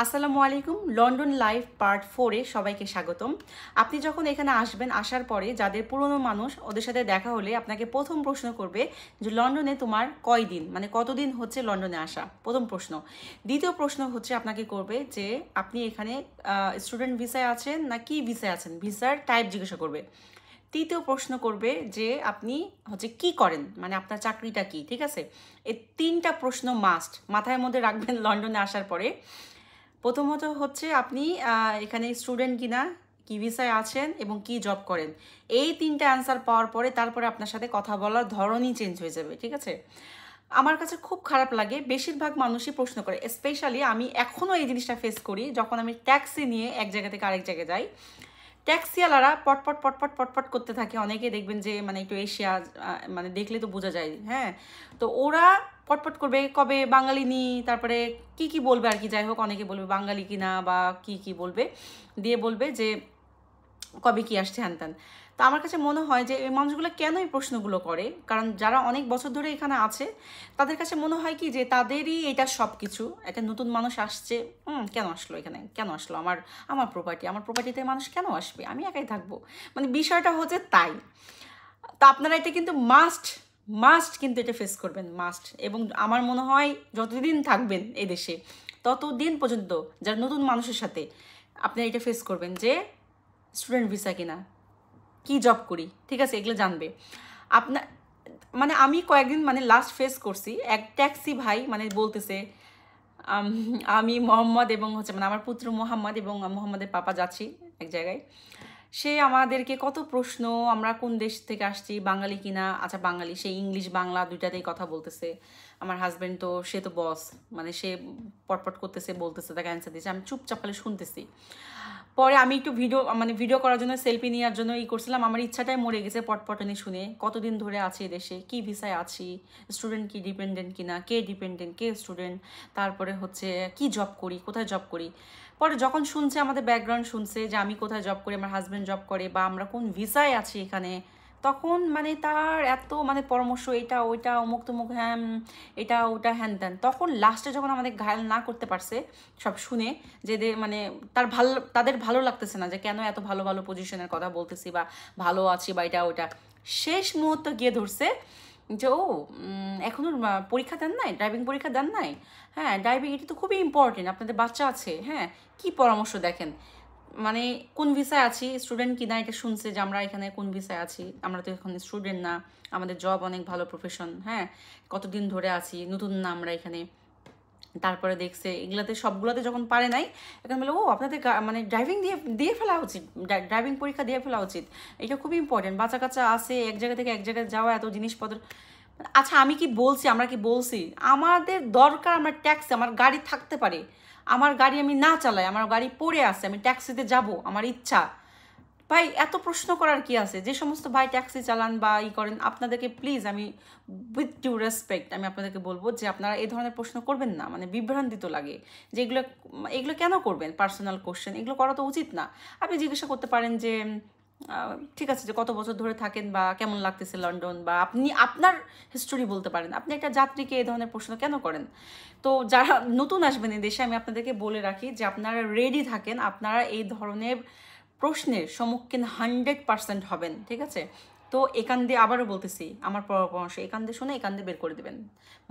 আসসালামু আলাইকুম। London live part 4-এ সবাইকে স্বাগতম। আপনি যখন এখানে আসবেন, আসার পরে যাদের পুরনো মানুষ ওদের সাথে দেখা হলে আপনাকে প্রথম প্রশ্ন করবে যে লন্ডনে তোমার কয়দিন, মানে কতদিন হচ্ছে লন্ডনে আসা, প্রথম প্রশ্ন। দ্বিতীয় প্রশ্ন হচ্ছে আপনাকে করবে যে আপনি এখানে স্টুডেন্ট ভিসায় আছেন না কি ভিসায় আছেন, ভিসার টাইপ জিজ্ঞাসা করবে। তৃতীয় প্রশ্ন করবে যে আপনি হচ্ছে কি করেন, মানে আপনার চাকরিটা কি। ঠিক আছে, এই তিনটা প্রশ্ন মাস্ট মাথায় মধ্যে রাখবেন লন্ডনে আসার পরে। প্রথমত হচ্ছে আপনি এখানে স্টুডেন্ট কিনা, কি ভিসায় আছেন এবং কি জব করেন। এই তিনটা অ্যান্সার পাওয়ার পরে তারপরে আপনার সাথে কথা বলার ধরনই চেঞ্জ হয়ে যাবে। ঠিক আছে, আমার কাছে খুব খারাপ লাগে, বেশিরভাগ মানুষই প্রশ্ন করে, স্পেশালি আমি এখনও এই জিনিসটা ফেস করি যখন আমি ট্যাক্সি নিয়ে এক জায়গা থেকে আরেক জায়গায় যাই। ট্যাক্সিওয়ালারা পটপট পটপট পটপট করতে থাকে, অনেকে দেখবেন যে মানে একটু এশিয়া, মানে দেখলে তো বোঝা যায়। হ্যাঁ, তো ওরা পটপট করবে, কবে বাঙালি নি, তারপরে কি কি বলবে আর কি, যাই হোক অনেকে বলবে বাঙালি কিনা বা কি কি বলবে, দিয়ে বলবে যে কবে কি আসছে হ্যান ত্যান। তো আমার কাছে মনে হয় যে এই মানুষগুলো কেন এই প্রশ্নগুলো করে, কারণ যারা অনেক বছর ধরে এখানে আছে তাদের কাছে মনে হয় কি যে তাদেরই এটা সব কিছু। একটা নতুন মানুষ আসছে, কেন আসলো এখানে, কেন আসলো, আমার আমার প্রপার্টিতে মানুষ কেন আসবে, আমি একাই থাকবো, মানে বিষয়টা হচ্ছে তাই। তা আপনারা এটা কিন্তু মাস্ট মাস্ট কিন্তু এটা ফেস করবেন, মাস্ট। এবং আমার মনে হয় যতদিন থাকবেন এই দেশে ততদিন পর্যন্ত যারা নতুন মানুষের সাথে আপনারা এটা ফেস করবেন যে স্টুডেন্ট ভিসা কিনা, কি জব করি। ঠিক আছে, এগুলো জানবে আপনার। মানে আমি কয়েকদিন মানে লাস্ট ফেস করছি, এক ট্যাক্সি ভাই মানে বলতেছে আমি মোহাম্মদ এবং হচ্ছে মানে আমার পুত্র মোহাম্মদ এবং মোহাম্মদের পাপা যাচ্ছি এক জায়গায়। সে আমাদেরকে কত প্রশ্ন, আমরা কোন দেশ থেকে আসছি, বাঙালি কিনা। আচ্ছা বাঙালি, সে ইংলিশ বাংলা দুইটাতেই কথা বলতেছে। আমার হাজব্যান্ড তো সে তো বস, মানে সে পটপট করতেছে, বলতেছে, তাকে অ্যান্সার দিচ্ছে, আমি চুপচাপ খালি শুনতেছি। পরে আমি একটু ভিডিও করার জন্য, সেলফি নেওয়ার জন্য করছিলাম, আমার ইচ্ছাটাই মরে গেছে পটপটানি শুনে। কতদিন ধরে আছি দেশে, কি ভিসায় আছি, স্টুডেন্ট কি ডিপেন্ডেন্ট কিনা, কে ডিপেন্ডেন্ট কে স্টুডেন্ট, তারপরে হচ্ছে কি জব করি, কোথায় জব করি। পরে যখন শুনছে আমাদের ব্যাকগ্রাউন্ড, শুনছে যে আমি কোথায় জব করি, আমার হাজব্যান্ড জব করে, বা আমরা কোন ভিসায় আছি এখানে, তখন মানে তার এত মানে পরামর্শ, এটা ওইটা অমুক তমুক, হ্যাঁ এটা ওটা হ্যান ত্যান। তখন লাস্টে যখন আমাদের ঘায়াল না করতে পারছে সব শুনে, যে মানে তাদের ভালো লাগতেছে না যে কেন এত ভালো ভালো পজিশনের কথা বলতেছি বা ভালো আছি বা এটা ওইটা, শেষ মুহূর্তে গিয়ে ধরছে যে ও এখনও পরীক্ষা দেন নাই, ড্রাইভিং পরীক্ষা দেন নাই। হ্যাঁ, ড্রাইভিং এটা তো খুবই ইম্পর্টেন্ট, আপনাদের বাচ্চা আছে। হ্যাঁ, কি পরামর্শ দেখেন, মানে কোন ভিসায় আছি, স্টুডেন্ট কিনা, এটা শুনছে যে আমরা এখানে কোন ভিসায় আছি, আমরা তো এখন স্টুডেন্ট না, আমাদের জব অনেক ভালো প্রফেশন। হ্যাঁ, কতদিন ধরে আছি, নতুন না আমরা এখানে। তারপরে দেখছে এগুলাতে সবগুলোতে যখন পারে নাই, এখন বলে ও আপনাদের মানে ড্রাইভিং দিয়ে দিয়ে ফেলা উচিত, ড্রাইভিং পরীক্ষা দিয়ে ফেলা উচিত, এটা খুবই ইম্পর্টেন্ট, বাচ্চা কাচ্চা আছে, এক জায়গা থেকে এক জায়গায় যাওয়া, এত জিনিসপত্র। আচ্ছা আমি কি বলছি, আমরা কি বলছি আমাদের দরকার, আমরা ট্যাক্সি, আমার গাড়ি থাকতে পারে, আমার গাড়ি আমি না চালাই, আমার গাড়ি পড়ে আছে, আমি ট্যাক্সিতে যাব, আমার ইচ্ছা। ভাই এত প্রশ্ন করার কি আছে, যে সমস্ত ভাই ট্যাক্সি চালান বা করেন, আপনাদেরকে প্লিজ আমি উইথ ডিউ রেসপেক্ট আমি আপনাদেরকে বলবো যে আপনারা এই ধরনের প্রশ্ন করবেন না, মানে বিভ্রান্তিত লাগে যে এগুলো কেন করবেন, পার্সোনাল কোশ্চেন এগুলো করা তো উচিত না। আপনি জিজ্ঞাসা করতে পারেন যে ঠিক আছে, যে কত বছর ধরে থাকেন বা কেমন লাগতেছে লন্ডন, বা আপনি আপনার হিস্টোরি বলতে পারেন। আপনি একটা যাত্রীকে এই ধরনের প্রশ্ন কেন করেন? তো যারা নতুন আসবেন এই দেশে, আমি আপনাদেরকে বলে রাখি যে আপনারা রেডি থাকেন, আপনারা এই ধরনের প্রশ্নের সম্মুখীন 100% হবেন। ঠিক আছে, তো এখান দিয়ে আবারও বলতেছি, আমার পরামর্শ এখান দিয়ে শুনে এখান দিয়ে বের করে দেবেন,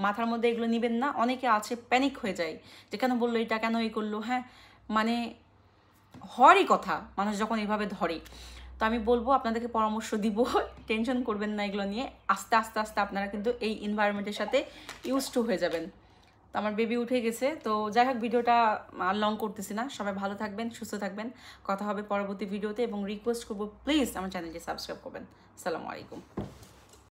মাথার মধ্যে এগুলো নেবেন না। অনেকে আছে প্যানিক হয়ে যায় যে কেন বললো এটা, কেন এই করলো। হ্যাঁ, মানে হরই কথা, মানুষ যখন এইভাবে ধরে। তো আমি বলবো, আপনাদেরকে পরামর্শ দিব, টেনশন করবেন না এগুলো নিয়ে, আস্তে আস্তে আস্তে আপনারা কিন্তু এই এনভায়রনমেন্টের সাথে ইউজ টু হয়ে যাবেন। তো আমার বেবি উঠে গেছে, তো যাই হোক ভিডিওটা আর লং করতেছি না। সবাই ভালো থাকবেন, সুস্থ থাকবেন, কথা হবে পরবর্তী ভিডিওতে, এবং রিকোয়েস্ট করবো প্লিজ আমার চ্যানেলটি সাবস্ক্রাইব করবেন। আসসালামু আলাইকুম।